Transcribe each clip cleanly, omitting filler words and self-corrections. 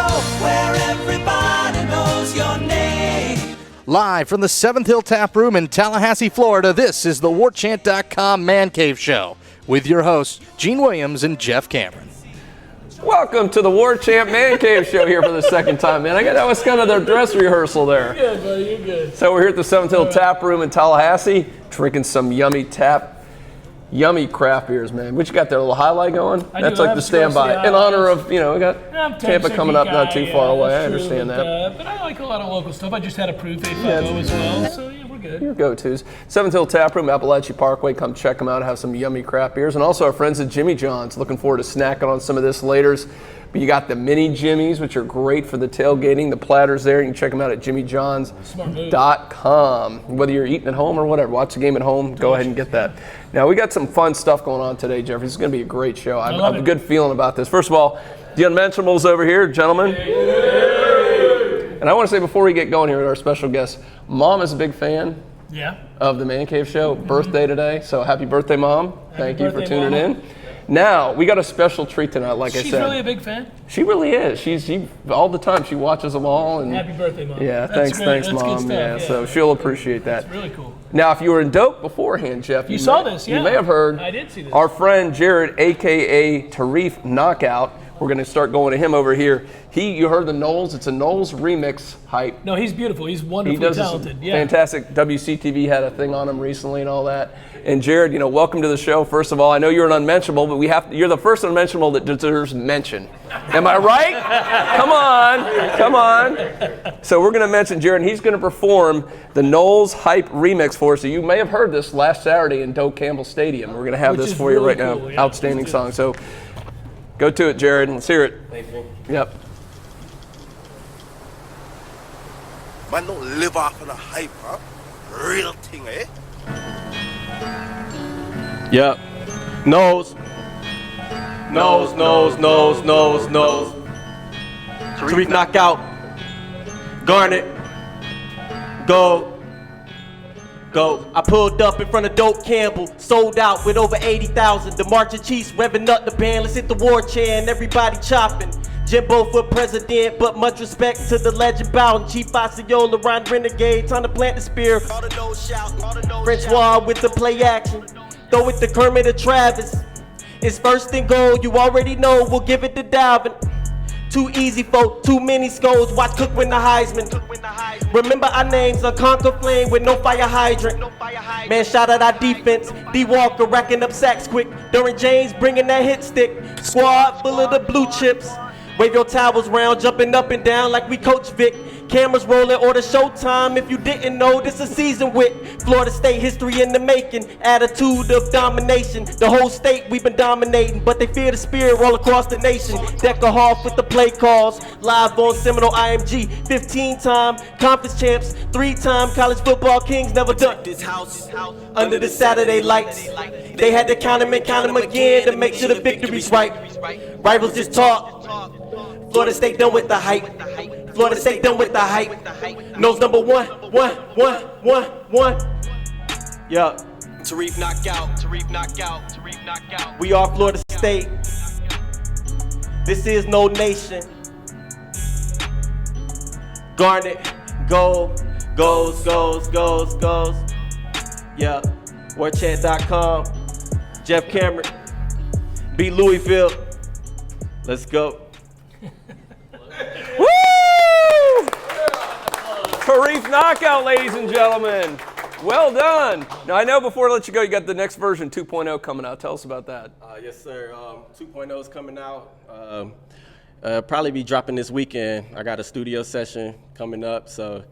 show where everybody knows your name. Live from the 7th Hill Tap Room in Tallahassee, Florida, this is the Warchant.com Man Cave Show with your hosts, Gene Williams and Jeff Cameron. Welcome to the Warchant Man Cave Show here for the second time, man. That was kind of their dress rehearsal there. You're good, buddy. You're good. So we're here at the 7th Hill Tap Room in Tallahassee, drinking some yummy craft beers, man. What you got there, a little highlight going? That's like the standby. In honor of, we got Tampa coming up not too far away. I understand that. But I like a lot of local stuff. I just had a Proof 850 as well, so yeah, we're good. Your go-tos. 7th Hill Tap Room, Appalachia Parkway. Come check them out, have some yummy craft beers. And also our friends at Jimmy John's. Looking forward to snacking on some of this later. But you got the mini Jimmys, which are great for the tailgating. The platters there. You can check them out at jimmyjohns.com. Whether you're eating at home or whatever, watch the game at home, go ahead and get that. Now, we got some fun stuff going on today, Jeffrey. This is going to be a great show. I have a good feeling about this. First of all, the Unmentionables over here, gentlemen. And I want to say before we get going here with our special guest, Mom is a big fan of the Man Cave Show. Birthday today, so happy birthday, Mom. Thank you for tuning in. Now, we got a special treat tonight, like I said. She's really a big fan? She really is. She all the time, she watches them all. And happy birthday, Mom. Yeah, thanks, Mom. Yeah, so she'll appreciate that. That's really cool. Now, if you were in Dope beforehand, Jeff, you saw this, yeah. You may have heard. I did see this. Our friend Jared, a.k.a. Tarif Knockout. We're going to start going to him over here. You heard the Knowles. It's a Knowles remix hype. No, he's beautiful. He's wonderfully talented. Yeah. Fantastic. WCTV had a thing on him recently and all that. And Jared, welcome to the show. First of all, I know you're an unmentionable, but you're the first unmentionable that deserves mention. Am I right? Come on. So we're going to mention Jared, and he's going to perform the Knowles hype remix for us. So you may have heard this last Saturday in Doak Campbell Stadium. We're going to have this for you right now. Yeah, outstanding song. So go to it, Jared. Let's hear it. Thank you. Yep. Man don't live off of the hype, huh? Real thing, eh? Yep. Nose. Tarif Knockout. Garnet. Go. I pulled up in front of Doak Campbell, sold out with over 80,000. The Marching Chiefs revving up the band. Let's hit the Warchant, everybody chopping. Jimbo for president, but much respect to the legend Bowden. Chief Osceola, Ron Renegade, time to plant the spear. Francois with the play action. Throw it to Kermit or Travis. It's first and goal, you already know, we'll give it to Dalvin. Too easy, folk, too many scolds. Watch Cook win the Heisman. Remember our names, a conquer flame with no fire hydrant. Man, shout out our defense. D. Walker racking up sacks quick. During James bringing that hit stick. Squad full of the blue chips. Wave your towels round, jumping up and down like we Coach Vic. Cameras rolling, order showtime. If you didn't know, this a season with Florida State history in the making. Attitude of domination. The whole state we've been dominating, but they fear the spirit all across the nation. Decker Hoff with the play calls. Live on Seminole IMG. 15-time conference champs. 3-time college football kings. Never done this house under the Saturday lights. They had to count them again to make sure the victory's right. Rivals just talk. Florida State done with the hype. Florida State done with the hype. Nose number one. Yeah. Tarif knockout. We are Florida State. This is no nation. Garnet, goes. Yeah. Warchant.com. Jeff Cameron. Beat Louisville. Let's go. Woo! Tarif Knockout, ladies and gentlemen. Well done. Now, I know before I let you go, you got the next version, 2.0, coming out. Tell us about that. Yes, sir. 2.0 is coming out. Probably be dropping this weekend. I got a studio session coming up, so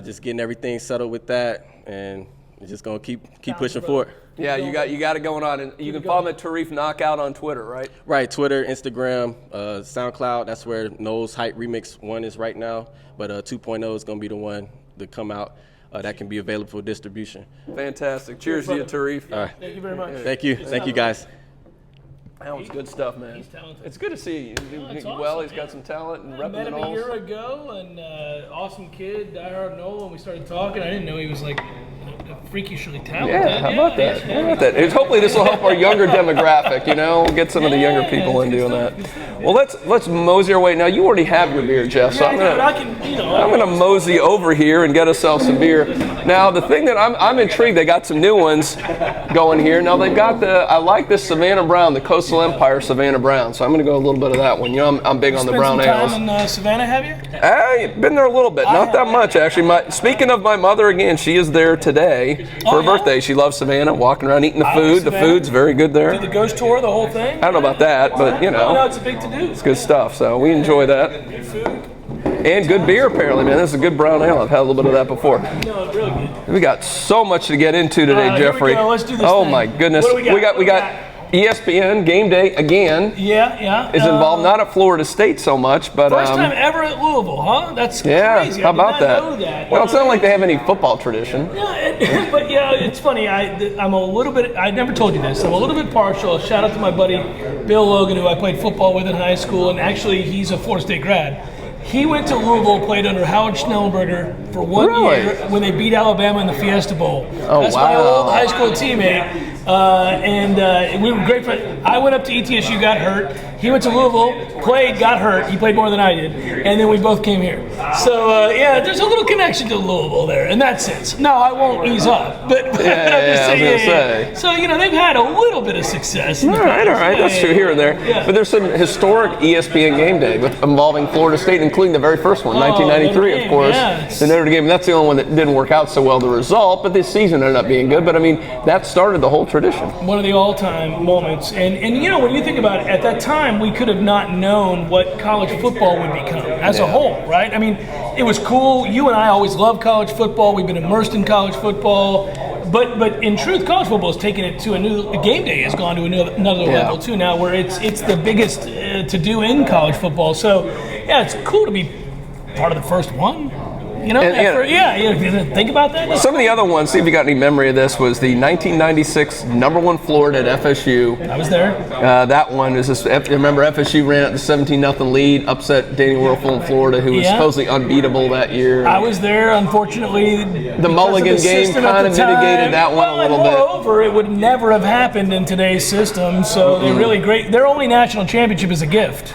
just getting everything settled with that, and we're just gonna keep pushing forward. Yeah, you got it going on, and you can follow me at Tarif Knockout on Twitter, right? Right, Twitter, Instagram, SoundCloud. That's where Knowles Hype Remix 1 is right now, but 2.0 is gonna be the one to come out. That can be available for distribution. Fantastic. Cheers to you, Tarif. All right. Thank you very much. Thank you, guys. That was good stuff, man. He's talented. It's good to see you. It's Well, awesome, he's got man. some talent and I repping met the him a Knolls. year ago, and awesome kid, diehard Noel. When we started talking, I didn't know he was like freakishly talented. Yeah, how about that? Yeah. How about that? Hopefully this will help our younger demographic, get some of the younger people in doing that. Well, let's mosey our way. Now, you already have your beer, Jeff, so I'm gonna mosey over here and get ourselves some beer. Now, the thing that I'm intrigued, they got some new ones going here. Now, they've got I like this Savannah Brown, the Coastal Empire Savannah Brown, so I'm gonna go a little bit of that one. I'm big on the brown ales. Spent some time in Savannah, have you? I've been there a little bit, not that much actually. Speaking of my mother again, she is there today for her birthday. She loves Savannah, walking around eating the food. The food's very good there. Do the ghost tour, the whole thing? I don't know about that, but No, it's a big to-do. it's good stuff. So we enjoy that. Good food. And good beer, apparently, man. This is a good brown ale. I've had a little bit of that before. No, it's really good. We got so much to get into today, Here we Jeffrey. go. Let's do this Oh thing. my goodness. What do we got? We got ESPN Game Day again. Yeah. Is involved, not at Florida State so much, but First time ever at Louisville, huh? That's yeah. crazy. How I did about not that? know that. Well, it's not like they have any football tradition. Yeah, but it's funny. I'm a little bit. I never told you this. I'm a little bit partial. Shout out to my buddy Bill Logan, who I played football with in high school, and actually he's a Florida State grad. He went to Louisville, played under Howard Schnellenberger for 1 year when they beat Alabama in the Fiesta Bowl. Oh, That's my old high school teammate, and we were great friends. I went up to ETSU, got hurt. He went to Louisville, played, got hurt. He played more than I did, and then we both came here. So there's a little connection to Louisville there in that sense. No, I won't ease up, but I'm just saying. So they've had a little bit of success. All right. That's true here and there. Yeah. But there's some historic ESPN Game Day involving Florida State, including the very first one, 1993, of course. Yes. The Notre Dame. That's the only one that didn't work out so well, the result. But this season ended up being good. But I mean, that started the whole tradition. One of the all-time moments, and when you think about it, at that time we could have not known what college football would become as a whole, right? I mean, it was cool. You and I always loved college football. We've been immersed in college football. But in truth, college football has taken it to Game Day has gone to another level too now, where it's the biggest to do in college football. So it's cool to be part of the first one. Think about that. Some of the other ones, see if you got any memory of this, was the 1996 #1 Florida at FSU. I was there. That one is just, remember FSU ran out the 17-0 lead, upset Daniel Werfel in Florida, who was supposedly unbeatable that year. I was there. Unfortunately, the Mulligan game kind of mitigated that one a little bit. Moreover, it would never have happened in today's system. So they're really great. Their only national championship is a gift.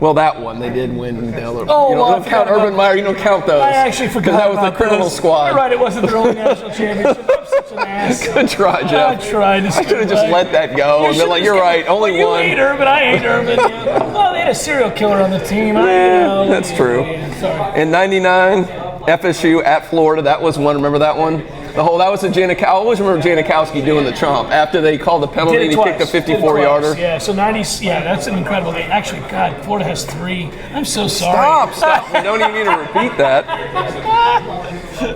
Well, that one they did win. You don't count about Urban Meyer. You don't count those. I actually forgot because that was about the criminal those. squad. You're right. It wasn't their only national championship. I'm such an ass. Good try, Jeff. I tried. I should have just let that go and been like, "You're right. Only one." You hate Urban. I hate Urban. Well, they had a serial killer on the team. That's true. Sorry. In '99, FSU at Florida. That was one. Remember that one? That was the Janikowski. I always remember Janikowski doing the chomp after they called the penalty and he kicked a 54-yarder. Yeah, so 90. Yeah, that's an incredible thing. Actually, God, Florida has 3. I'm so sorry. Stop. We don't even need to repeat that.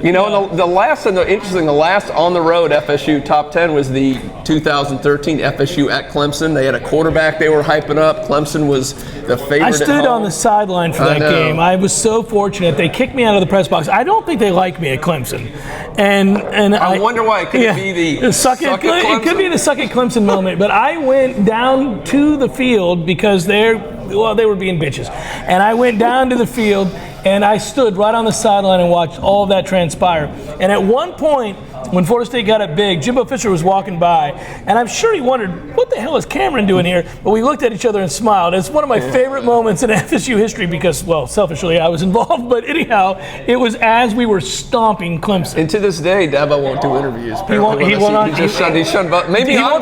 The last on the road FSU top 10 was the 2013 FSU at Clemson. They had a quarterback they were hyping up. Clemson was the favorite. I stood at home. on the sideline for that game. I was so fortunate. They kicked me out of the press box. I don't think they like me at Clemson, and I wonder why. Could it be the suck at Clemson? It could be the suck at Clemson moment. But I went down to the field because they were being bitches, and I went down to the field and I stood right on the sideline and watched all of that transpire. And at one point, when Florida State got it big, Jimbo Fisher was walking by, and I'm sure he wondered, what the hell is Cameron doing here? But we looked at each other and smiled. It's one of my favorite moments in FSU history because, well, selfishly, I was involved. But anyhow, it was as we were stomping Clemson. And to this day, Dabo won't do interviews. He will not. He's shunned. Maybe I'm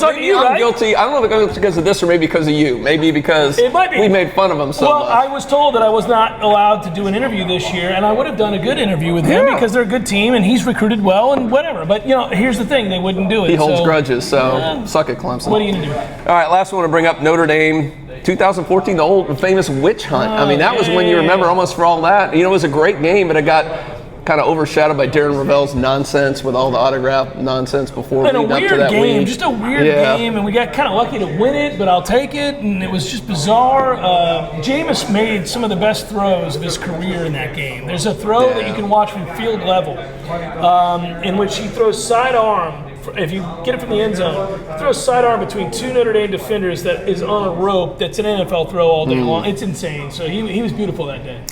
guilty. I don't know if it's because of this or maybe because of you. Maybe because we made fun of him so much. Well, I was told that I was not allowed to do an interview this year, and I would have done a good interview with him because they're a good team and he's recruited well and whatever. But, here's the thing. They wouldn't do it. He holds grudges, so suck it, Clemson. What are you going to do? All right, last one to bring up, Notre Dame. 2014, the old famous witch hunt. That was when you remember almost for all that. It was a great game, but it got kind of overshadowed by Darren Ravel's nonsense with all the autograph nonsense before leading up to that game, week. just a weird game, and we got kind of lucky to win it, but I'll take it, and it was just bizarre. Jameis made some of the best throws of his career in that game. There's a throw that you can watch from field level in which he throws sidearm if you get it from the end zone, throw a sidearm between two Notre Dame defenders that is on a rope. That's an NFL throw all day long. It's insane. So he was beautiful that day.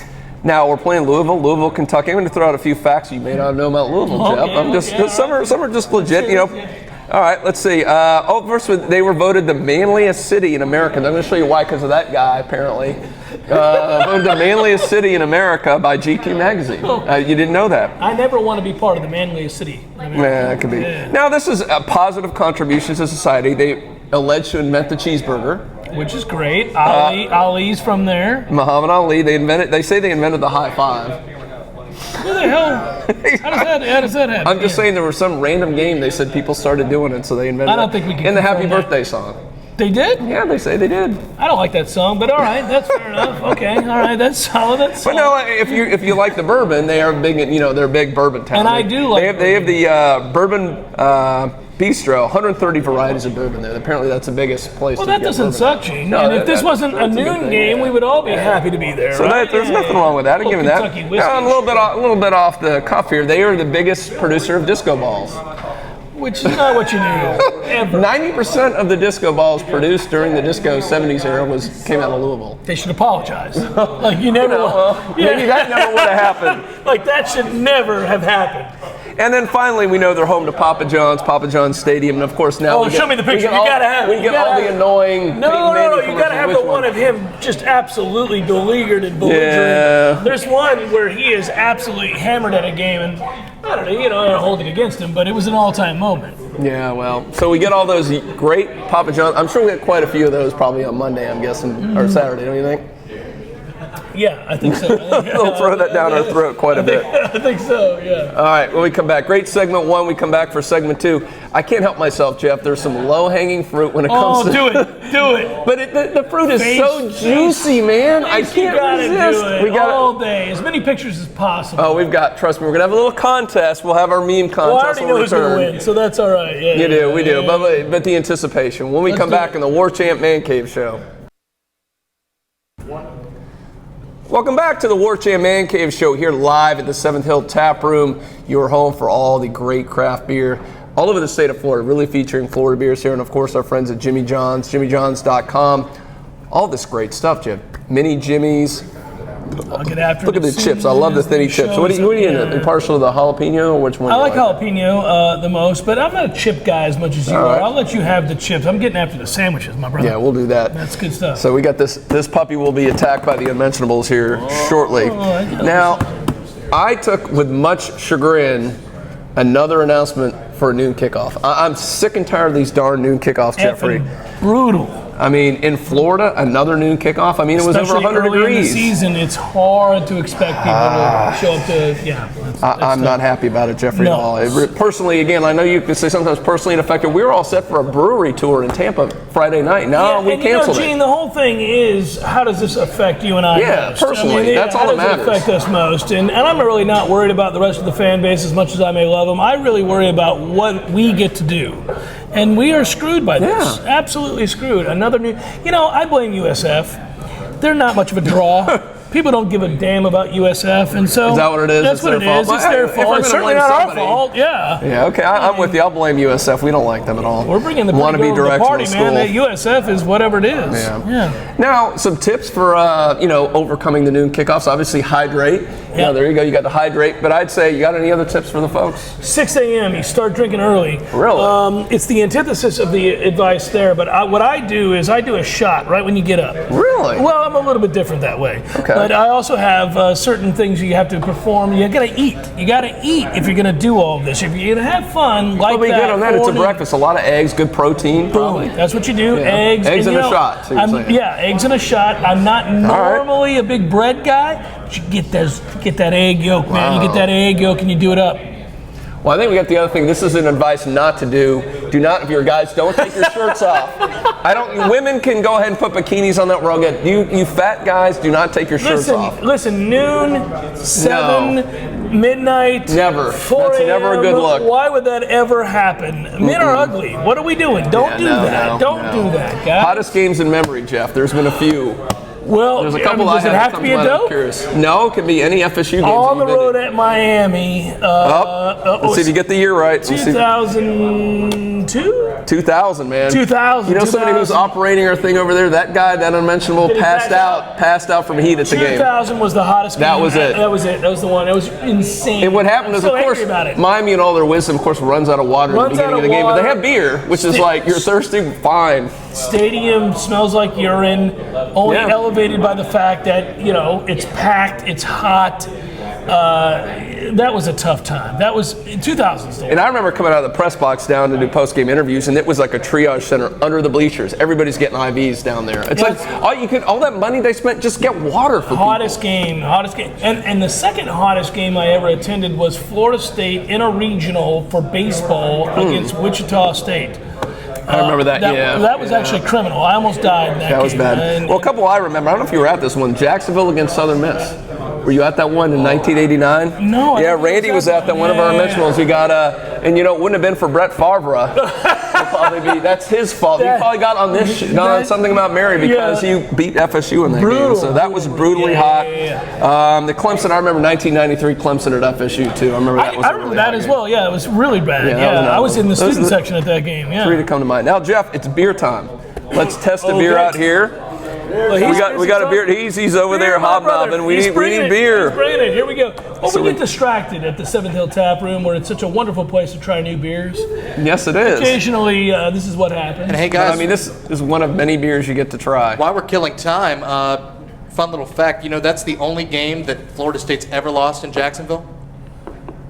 Now we're playing Louisville, Kentucky. I'm going to throw out a few facts you may not know about Louisville, Jeff. Some are just legit, you know. All right, let's see. First, they were voted the manliest city in America. I'm going to show you why, because of that guy, apparently. Voted the manliest city in America by GQ magazine. You didn't know that? I never want to be part of the manliest city. Yeah, it could be. Yeah. Now, this is a positive contribution to society. They alleged to invent the cheeseburger, which is great. Ali's from there. Muhammad Ali. They say they invented the high five. Who the hell? How does that happen? I'm just saying there was some random game they said people started doing it, so they invented it. I don't think we can. And the Happy Birthday song. They did? Yeah, they say they did. I don't like that song, but all right, that's fair enough. Okay, all right, that's solid. But no, if you like the bourbon, they are big. They're a big bourbon town. And I do like. They have the bourbon bistro, 130 varieties of bourbon there. Apparently, that's the biggest place. Well, that doesn't suck, Gene. No, and if this wasn't a noon game, we would all be happy to be there. So right? there's nothing wrong with that. I'm giving that. A little bit off the cuff here. They are the biggest producer of disco balls. Which is not what you knew. Ever. 90% of the disco balls produced during the disco 70s era came out of Louisville. They should apologize. Like you never. Maybe that never would have happened. Like that should never have happened. And then finally, we know they're home to Papa John's Stadium, and of course now. Show me the picture. You gotta have. We get all the annoying. No. You gotta have the one of him just absolutely beleaguered and belligerent. Yeah. There's one where he is absolutely hammered at a game, and I don't know. I don't hold it against him, but it was an all-time moment. Yeah, well, so we get all those great Papa John's. I'm sure we get quite a few of those probably on Monday, I'm guessing, or Saturday. Don't you think? Yeah, I think so. They'll throw that down our throat quite a bit. I think so, yeah. All right, when we come back, great segment one. We come back for segment two. I can't help myself, Jeff. There's some low-hanging fruit when it comes to... do it. But the fruit is so juicy, man. I can't resist. We got all day. As many pictures as possible. Oh, trust me, we're going to have a little contest. We'll have our meme contest. Well, I already know who's going to win, so that's all right. Yeah, you do, we do. But the anticipation. When we come back in the Warchant Man Cave Show. Welcome back to the Warchant Man Cave Show here live at the 7th Hill Tap Room, your home for all the great craft beer all over the state of Florida, really featuring Florida beers here, and of course our friends at Jimmy John's, jimmyjohns.com. All this great stuff, Jim. Mini Jimmy's. I'll get after Look at the chips. I love the thinny chips. What are you in? Are you partial to the jalapeno, or which one? I like jalapeno the most, but I'm not a chip guy as much as you are. I'll let you have the chips. I'm getting after the sandwiches, my brother. Yeah, we'll do that. That's good stuff. So we got this puppy will be attacked by the Unmentionables here shortly. Now, I took with much chagrin another announcement for a noon kickoff. I'm sick and tired of these darn noon kickoffs, Jeffrey. Brutal. I mean, in Florida, another noon kickoff. I mean, it was over 100 early degrees. In the season, it's hard to expect people to show up to. I'm not happy about it, Jeffrey, at all. Personally, again, I know you could say sometimes personally unaffected. We were all set for a brewery tour in Tampa Friday night. No, we canceled it. Gene, the whole thing is, how does this affect you and I most? Personally, that's all that matters. How does it affect us most? And I'm really not worried about the rest of the fan base as much as I may love them. I really worry about what we get to do. And we are screwed by this. Yeah. Absolutely screwed. Another new... I blame USF. They're not much of a draw. People don't give a damn about USF, and so... Is that what it is? That's what it is. It's their fault. It's certainly not our fault. Yeah. Yeah, okay. I'm with you. I'll blame USF. We don't like them at all. We're bringing the people to the party, man. That USF is whatever it is. Yeah. Now, some tips for, overcoming the noon kickoffs. Obviously, hydrate. Yeah, there you go. You got to hydrate. But I'd say, you got any other tips for the folks? 6 a.m. You start drinking early. Really? It's the antithesis of the advice there. But what I do is I do a shot right when you get up. Really? Well, I'm a little bit different that way. Okay. But I also have certain things you have to perform. You got to eat. You got to eat if you're going to do all of this. If you're going to have fun, like be good on that. It's a breakfast. A lot of eggs, good protein. Probably. That's what you do. Yeah. Eggs and a shot. Eggs and a shot. I'm not normally a big bread guy. But you get that egg yolk, man. You get that egg yolk and you do it up. Well, I think we got the other thing. This is an advice not to do. Do not, if you're guys, don't take your shirts off. Women can go ahead and put bikinis on that rug. You fat guys, do not take your shirts off. Listen, noon, 7, midnight, never. 4 That's never a good look. Why would that ever happen? Men are ugly. What are we doing? Don't do that. Don't do that, guys. Hottest games in memory, Jeff. There's been a few. Well, There's a couple does it have to be a dope? No, it can be any FSU game. On the road at Miami. Let's see if you get the year right. 2002? 2000, man. 2000. You know somebody who's operating our thing over there? That guy, that unmentionable, Did he passed pass out from heat at the game. 2000 was the hottest game. That was it. That was it. That was the one. It was insane. And what happened is, I'm so of course, angry about it. Miami and all their wisdom, of course, runs out of water at the beginning of the game. But they have beer, which is like, you're thirsty, fine. Stadium smells like urine, only elevated by the fact that, you know, it's packed, it's hot. That was a tough time. That was 2000s. And I remember coming out of the press box down to do post-game interviews, and it was like a triage center under the bleachers. Everybody's getting IVs down there. It's like all that money they spent, just get water for hottest game. And the second hottest game I ever attended was Florida State in a regional for baseball against Wichita State. I remember that. That was actually criminal. I almost died in that game. That was bad. Well, a couple I remember. I don't know if you were at this one. Jacksonville against Southern Miss. Were you at that one in 1989? No. Yeah, Randy was at that one of our mentionals. He got and you know, it wouldn't have been for Brett Favre. That's his fault. He probably got on this on something about Mary because he beat FSU in that game. So that was brutally hot. The Clemson, I remember 1993 Clemson at FSU too. I remember that was. I remember that as well. Yeah, it was really bad. Yeah, I was in the student section at that game. Yeah. Three to come to mind. Now, Jeff, it's beer time. Let's test the beer out here. Well, we got a beer. He's over there hobnobbing. We need beer. He's bringing it. Here we go. Well, we get distracted at the Seventh Hill Tap Room, where it's such a wonderful place to try new beers. Yes, it is. Occasionally, this is what happens. And hey, guys, I mean, this is one of many beers you get to try. While we're killing time, fun little fact. You know, that's the only game that Florida State's ever lost in Jacksonville.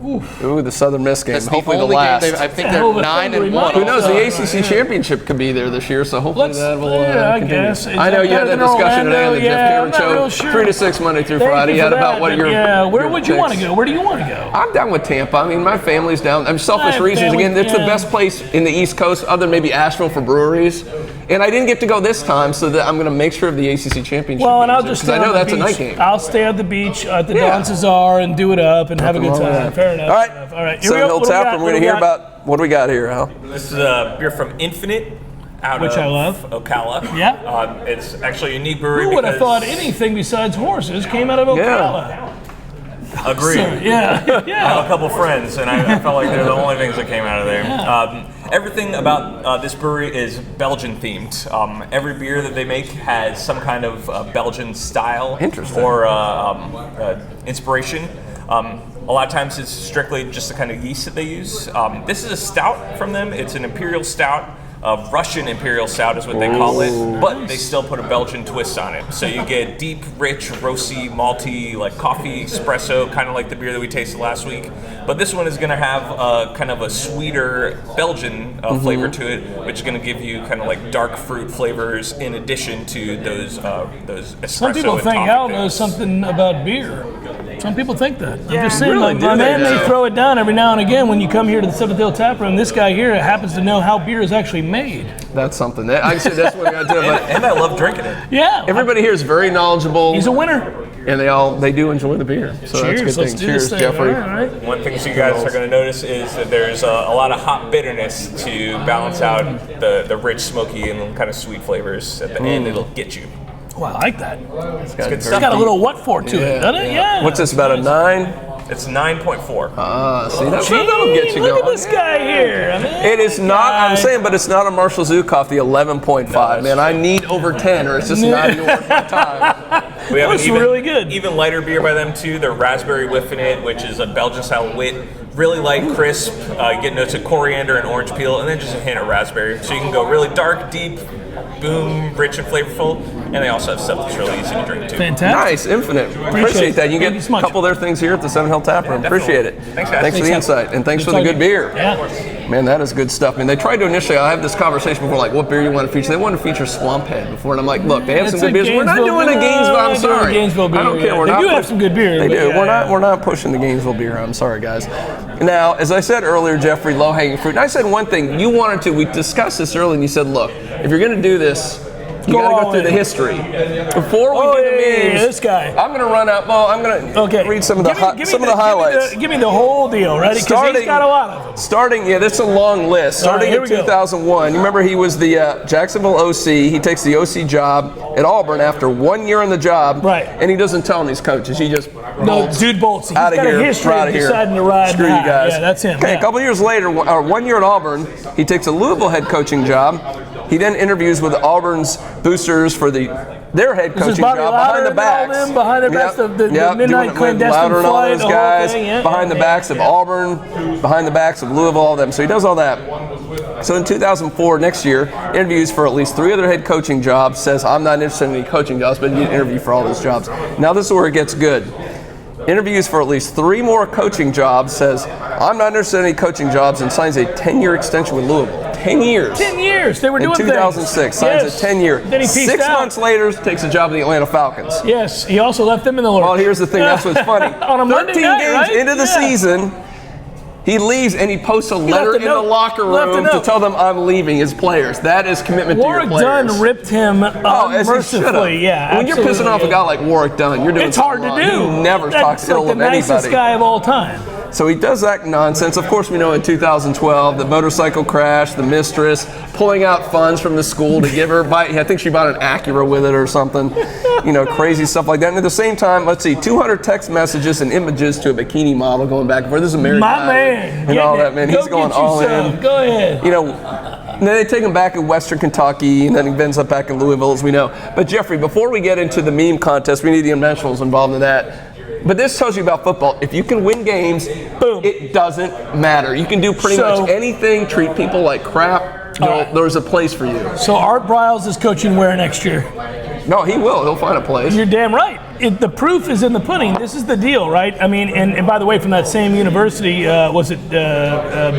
Ooh, the Southern Miss game. That's hopefully the the last. I think they're 9-1. Who knows? The ACC championship could be there this year, so hopefully that will I continue. guess. I know you had that discussion today on the Jeff Cameron Show. Sure. 3 to 6 Monday through Thank Friday. you You had for about that, what your where would you want to go? Where do you want to go? I'm down with Tampa. I mean, my family's down. I'm selfish reasons. Again, it's the best place in the East Coast, other than maybe Asheville for breweries. And I didn't get to go this time, so that I'm going to make sure of the ACC championship. Well, and I'll just stay I know on the that's beach. a night game. I'll stay at the beach at the Don Cesar and do it up and have a good time. Fair enough. All right. Here we go. Tap, we're going to hear about what do we got here, Al? This is a beer from Infinite out Which of I love. Ocala. Yeah. It's actually a unique brewery. Who would have thought anything besides horses came out of Ocala? Agreed. Yeah. I have a couple friends, and I felt like they're the only things that came out of there. Yeah. Everything about this brewery is Belgian themed. Every beer that they make has some kind of Belgian style or inspiration. A lot of times it's strictly just the kind of yeast that they use. This is a stout from them. It's an imperial stout. Russian imperial stout is what they call it, but they still put a Belgian twist on it. So you get deep, rich, roasty, malty, like coffee espresso, kind of like the beer that we tasted last week. But this one is going to have kind of a sweeter Belgian flavor to it, which is going to give you kind of like dark fruit flavors in addition to those espresso. Some people think Al knows something about beer. Some people think that. I'm just saying, really, my man may throw it down every now and again when you come here to the Seventh Hill Tap Room. This guy here happens to know how beer is actually made. That's something. I said that's what I got to do. And I love drinking it. Yeah. Everybody here is very knowledgeable. He's a winner. And they do enjoy the beer. So Cheers. that's a good Let's thing. do Cheers, this thing. Jeffrey. All right. One thing that you guys are going to notice is that there's a lot of hop bitterness to balance out the rich, smoky, and kind of sweet flavors at the end. It'll get you. Oh, I like that. It's good It's stuff. got a little what for to it, doesn't it? Yeah. What's this, about a 9? It's 9.4. See, that'll get you Look going. at this guy here. I mean, It is not, I'm saying, but it's not a Marshall Zukoff, the 11.5. Man, I need over 10 or it's just not even worth my time. We have That's really good. Even lighter beer by them too. Their Raspberry Whiffin' which is a Belgian style wit. Really light, crisp. You get notes of coriander and orange peel, and then just a hint of raspberry. So you can go really dark, deep, boom, rich and flavorful. And they also have stuff that's really easy to drink too. Fantastic. Nice, Infinite. Appreciate that. You get a couple of their things here at the Seven Hill Tap Room. Appreciate it. Thanks, guys. Thanks for the insight, and thanks for the good beer. Yeah. Man, that is good stuff. I mean, they tried to initially, I have this conversation before, like, what beer you want to feature? They wanted to feature Swamp Head before, and I'm like, look, they have some good beers. We're not doing a Gainesville, I'm sorry. Gainesville beer, I don't care. yeah. We're They not do have some good beer. They but do. yeah, We're not pushing the Gainesville beer. I'm sorry, guys. Now, as I said earlier, Jeffrey, low-hanging fruit. And I said one thing. You wanted to, we discussed this earlier, and you said, look, if you're going to do this, You got to go through the history. Before we do the memes, this guy. I'm going to run out. Well, I'm going to read some of the highlights. Give me the whole deal, right? Because he's got a lot of them. Starting, this is a long list. Starting in 2001, you remember he was the Jacksonville OC. He takes the OC job at Auburn after 1 year on the job. Right. And he doesn't tell these coaches. He just dude bolts. He's got a history of deciding to ride. Screw you guys. Yeah, that's him. Okay, a couple years later, 1 year at Auburn, he takes a Louisville head coaching job. He then interviews with Auburn's boosters for their head coaching job behind the backs. Behind their backs, the midnight clandestine flight. Those guys behind the backs of Auburn, behind the backs of Louisville, all of them. So he does all that. So in 2004, next year, interviews for at least 3 other head coaching jobs. Says, I'm not interested in any coaching jobs, but you need to interview for all those jobs. Now this is where it gets good. Interviews for at least 3 more coaching jobs. Says, I'm not interested in any coaching jobs, and signs a 10-year extension with Louisville. 10 years. 10 years. They were doing things. In 2006, signs a 10-year. Then he peaced 6 out. months later, takes a job with the Atlanta Falcons. Yes, he also left them in the lurch. Well, here's the thing. That's what's funny. On a Monday 13 night, games right? into the season, he leaves and he posts a letter in the locker room to tell them I'm leaving his players. That is commitment to your players. Warwick Dunn ripped him mercifully. Yeah, when you're pissing off a guy like Warwick Dunn, you're doing it's hard to do. He never talks ill of anybody. That's like the nicest guy of all time. So he does that nonsense. Of course, we know in 2012, the motorcycle crash, the mistress pulling out funds from the school to give her, I think she bought an Acura with it or something, crazy stuff like that. And at the same time, let's see, 200 text messages and images to a bikini model going back and forth. This is American My man. and all that, man. He's going all in. Go ahead. And then they take him back in Western Kentucky, and then he ends up back in Louisville, as we know. But Jeffrey, before we get into the meme contest, we need the unmentionables involved in that. But this tells you about football. If you can win games, boom, it doesn't matter. You can do pretty much anything, treat people like crap. There's a place for you. So Art Briles is coaching where next year? No, he will. He'll find a place. You're damn right. The proof is in the pudding. This is the deal, right? I mean, and by the way, from that same university, was it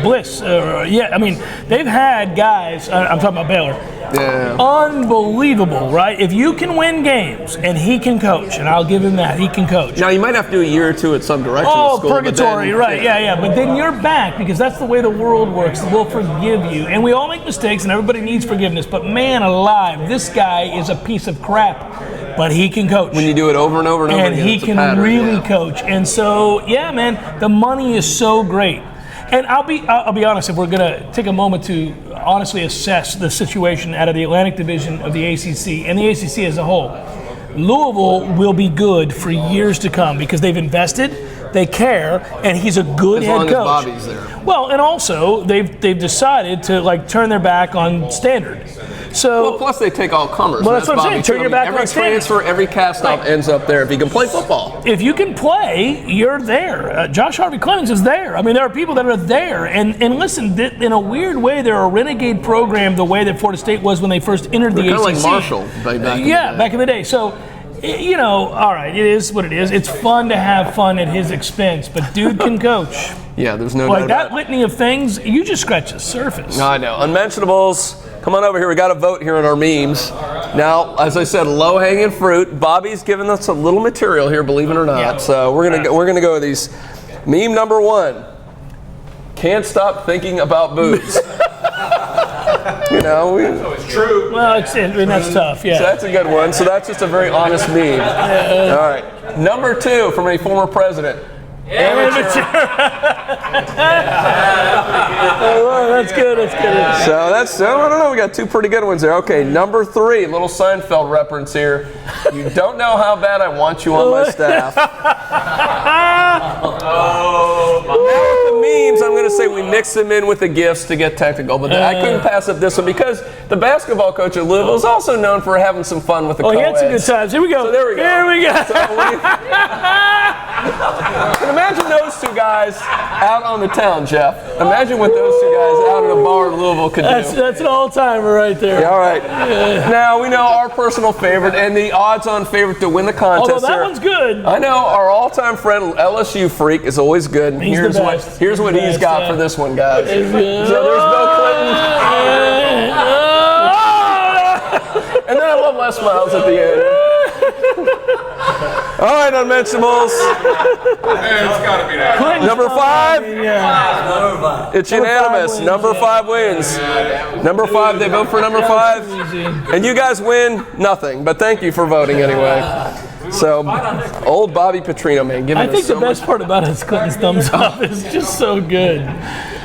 Bliss? They've had guys, I'm talking about Baylor. Yeah. Unbelievable, right? If you can win games, and he can coach, and I'll give him that, he can coach. Now, you might have to do a year or two at some direction Oh, school, purgatory, right, yeah. But then you're back, because that's the way the world works. We'll forgive you. And we all make mistakes, and everybody needs forgiveness. But man alive, this guy is a piece of crap. But he can coach. When you do it over and over and over again, he can really coach. And so, yeah, man, the money is so great. And I'll be honest, if we're going to take a moment to honestly assess the situation out of the Atlantic Division of the ACC and the ACC as a whole, Louisville will be good for years to come because they've invested, they care, and he's a good head coach. As long as Bobby's there. Well, and also they've decided to turn their back on standard. So, plus they take all comers. Well, that's what I'm saying. Turn your back on standard. Every transfer, every cast off ends up there if he can play football. If you can play, you're there. Josh Harvey Clemens is there. I mean, there are people that are there. And listen, in a weird way, they're a renegade program the way that Florida State was when they first entered the ACC. Kind of like Marshall back in the day. Back in the day. So, all right, it is what it is. It's fun to have fun at his expense, but dude can coach. Yeah, there's no doubt. Like that litany of things, you just scratch the surface. I know. Unmentionables. Come on over here. We got a vote here on our memes. Now, as I said, low-hanging fruit. Bobby's given us a little material here, believe it or not. Yeah. So we're gonna go with these. Meme number 1. Can't stop thinking about boobs. It's true. Well, that's tough. Yeah. So that's a good one. So that's just a very honest meme. All right. Number 2 from a former president. Amateur. That's good. So I don't know. We got 2 pretty good ones there. Okay, number 3, a little Seinfeld reference here. You don't know how bad I want you on my staff. Now with the memes, I'm going to say we mix them in with the gifts to get technical, but I couldn't pass up this one because the basketball coach at Louisville is also known for having some fun with the co-eds. He had some good times. Here we go. So there we go. Here we go. And imagine those 2 guys out on the town, Jeff. Imagine what those 2 guys out at a bar in Louisville could do. That's an all-timer right there. Yeah, all right. Now, we know our personal favorite and the odds-on favorite to win the contest. Although that one's good. I know. Our all-time friend, LSU Freak, is always good. Here's what he's got for this one, guys. So there's Bill Clinton. And then I love Les Miles at the end. All right, Unmentionables. It's got to be that. Number 5. Yeah. It's unanimous. wins, Number 5 wins. Number 5, they vote for number 5. And you guys win nothing, but thank you for voting anyway. So, old Bobby Petrino, man, giving I us think so the best part about it is Clinton's thumbs up is just so good.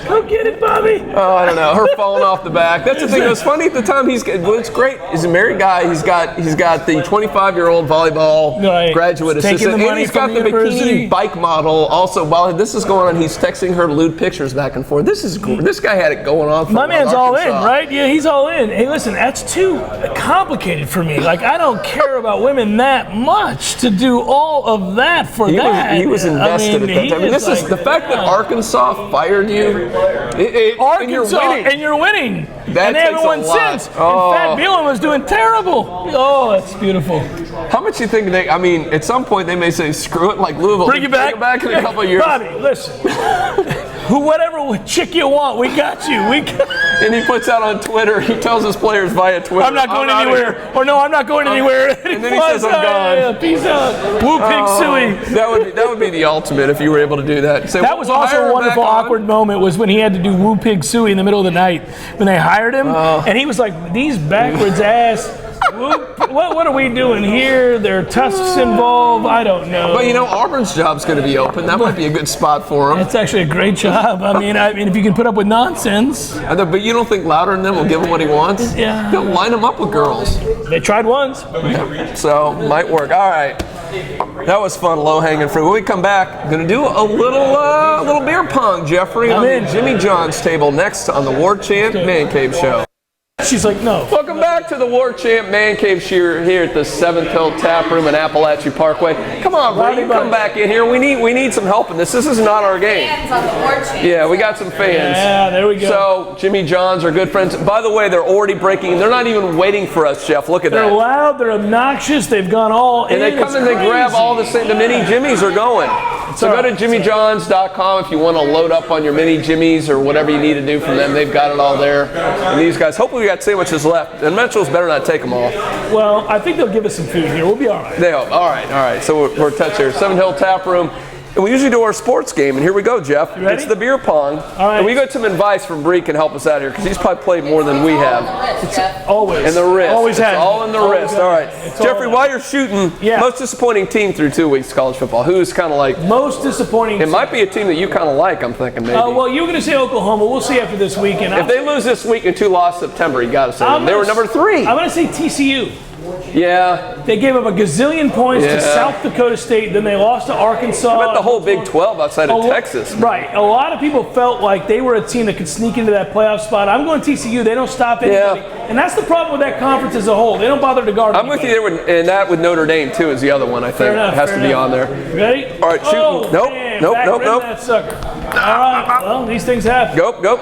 Go get it, Bobby. Oh, I don't know. Her falling off the back. That's the thing. It was funny at the time. What's great. He's a married guy. He's got the 25-year-old volleyball graduate assistant, and he's got the bikini bike model. Also, while this is going on, he's texting her lewd pictures back and forth. This guy had it going on. For My man's all in, right? Yeah, he's all in. Hey, listen, that's too complicated for me. Like, I don't care about women that much to do all of that for that. He was invested at that time. This is the fact that Arkansas fired you. Arkansas, and you're winning. And they haven't won since. Oh. And Fat Beelan was doing terrible. Oh, that's beautiful. How much you think at some point they may say, screw it, like Louisville. Bring it back in a couple of years. Bobby, listen. Whatever chick you want, we got you. And he puts out on Twitter, he tells his players via Twitter, I'm not going anywhere. Or no, I'm not going anywhere. And then he says, I'm gone. Yeah, peace out. Woo pig suey. That would be the ultimate if you were able to do that. Say, that was also a wonderful awkward moment was when he had to do woo pig suey in the middle of the night when they hired him. And he was like, these backwards ass. What are we doing here? There are tusks involved. I don't know. But Auburn's job's going to be open. That might be a good spot for him. It's actually a great job. I mean, if you can put up with nonsense. But you don't think Louder than them will give him what he wants? Yeah. He'll line him up with girls. They tried once. So might work. All right. That was fun, low-hanging fruit. When we come back, going to do a little beer pong, Jeffrey, on the Jimmy John's table next on the Warchant Man Cave Show. She's like, no. Welcome back to the Warchant Man Cave here at the 7th Hill Tap Room in Appalachia Parkway. Come on, Brady, come back in here. We need some help in this. This is not our game. Fans on the Warchant. Yeah, we got some fans. Yeah, there we go. So Jimmy John's are good friends. By the way, they're already breaking. They're not even waiting for us, Jeff. Look at that. They're loud. They're obnoxious. They've gone all in. And they come and they grab all the mini Jimmys are going. So go to jimmyjohns.com if you want to load up on your mini Jimmys or whatever you need to do from them. They've got it all there. And these guys, hopefully we got sandwiches left. And Mitchell's better not take them all. Well, I think they'll give us some food here. We'll be all right. They hope. All right. So we're touched here. 7 Hill Tap Room. And we usually do our sports game, and here we go, Jeff. You ready? It's the beer pong. All right. And we got some advice from Bree can help us out here, because he's probably played more than we have. Always. In the wrist. Always it's has. all in the wrist. All right. Jeffrey, while you're shooting, Yeah. most disappointing team through 2 weeks of college football. Who's kind of like... Most disappointing. It might be a team that you kind of like, I'm thinking maybe. Well, you were going to say Oklahoma. We'll see after this weekend. If they lose this week and 2 lost September, you got to say them. They were number 3. I'm going to say TCU. Yeah. They gave up a gazillion points to South Dakota State, then they lost to Arkansas. I bet the whole Big 12 outside of Texas. Right. A lot of people felt like they were a team that could sneak into that playoff spot. I'm going TCU. They don't stop anybody. Yeah. And that's the problem with that conference as a whole. They don't bother to guard I'm with you there, and that with Notre Dame, too, is the other one, I think. Enough, it has to be on there. Ready? All right, shooting. Oh, Nope. Man, Nope. That sucker. All right. Well, these things happen. Go.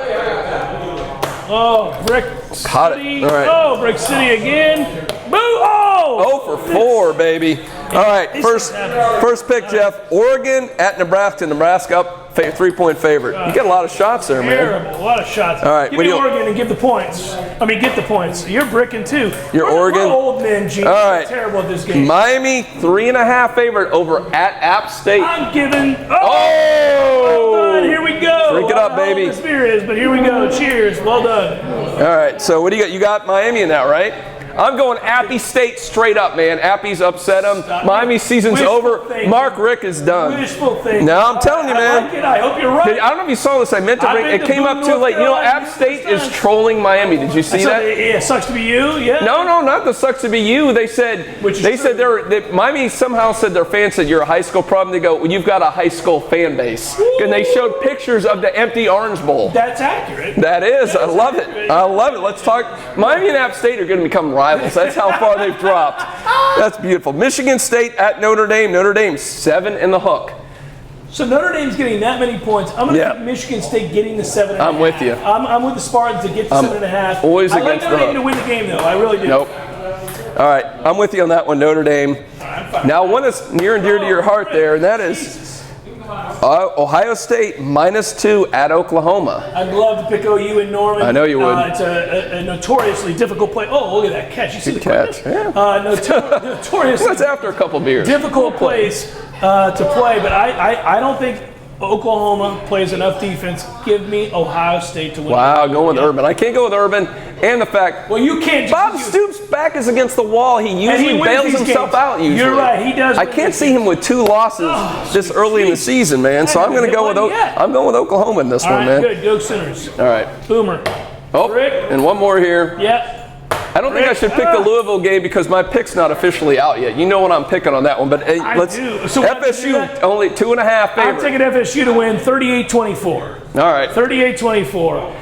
Oh, Brick Caught City. it. All right. Oh, Brick City again. Boo! Oh! 0 for 4, baby. All right, first pick, Jeff. Oregon at Nebraska. Nebraska up 3-point favorite. You get a lot of shots there, man. Terrible. A lot of shots. All right, give me Oregon and give the points. Get the points. You're bricking too. You're Oregon. We're old men, Gene. All right. We're terrible at this game. Miami 3.5 favorite over at App State. I'm giving. Oh! Well done. Here we go. Drink it up, baby. I don't know what this beer is, but here we go. Cheers. Well done. All right, so what do you got? You got Miami in that, right? I'm going Appy State straight up, man. Appy's upset them. Miami's season's over. Mark Rick is done. Wishful thinking. No, I'm telling you, man. I like it. I hope you're right. I don't know if you saw this. I meant to bring it. Came up too late. You know, App State is trolling Miami. Did you see that? Yeah, sucks to be you. Yeah. No, not the sucks to be you. They said Miami somehow said their fans said you're a high school problem. They go, well, you've got a high school fan base, and they showed pictures of the empty Orange Bowl. That's accurate. That is. I love it. I love it. Let's talk. Miami and App State are going to become rivals. That's how far they've dropped. That's beautiful. Michigan State at Notre Dame. Notre Dame 7 in the hook. So Notre Dame's getting that many points. I'm going to pick Michigan State getting the 7.5. I'm with you. I'm with the Spartans to get the 7.5. Always I like against Notre Dame to win the game, though. I really do. Nope. All right. I'm with you on that one, Notre Dame. Now, one is near and dear to your heart there, and that is Ohio State -2 at Oklahoma. I'd love to pick OU in Norman. I know you would. It's a notoriously difficult play. Oh, look at that catch. You see the catch. quickness? Yeah. Notoriously That's after a couple beers. difficult place to play, but I don't think Oklahoma plays enough defense. Give me Ohio State to win. Wow, going with Urban. I can't go with Urban, and the fact. Well, you can't. Bob Stoops' back is against the wall. He usually bails himself out. Usually, you're right. He does. I can't see him with 2 losses this early in the season, man. So I'm going to go with Oklahoma in this one, man. Good. Go Sooners. All right. Boomer. Oh, Rick. and one more here. Yep. I don't think I should pick the Louisville game because my pick's not officially out yet. You know what I'm picking on that one, but hey, let's. Do. So FSU only 2.5 favorite. I'm taking FSU to win 38-24. All right. 38-24.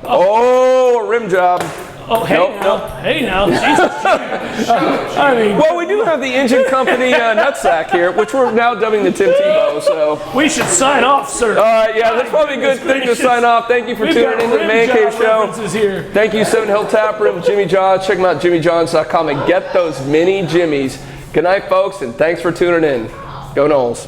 Oh, a rim job. Oh, hey now. Jesus. I mean, well, we do have the engine company nutsack here, which we're now dubbing the Tim Tebow. So we should sign off, sir. All right, yeah, that's probably a good thing to sign off. Thank you for tuning into the Man Cave Show. Here. Thank you, 7 Hill Tap Room, Jimmy Johns. Check them out, jimmyjohns.com, and get those mini Jimmies. Good night, folks, and thanks for tuning in. Go Noles.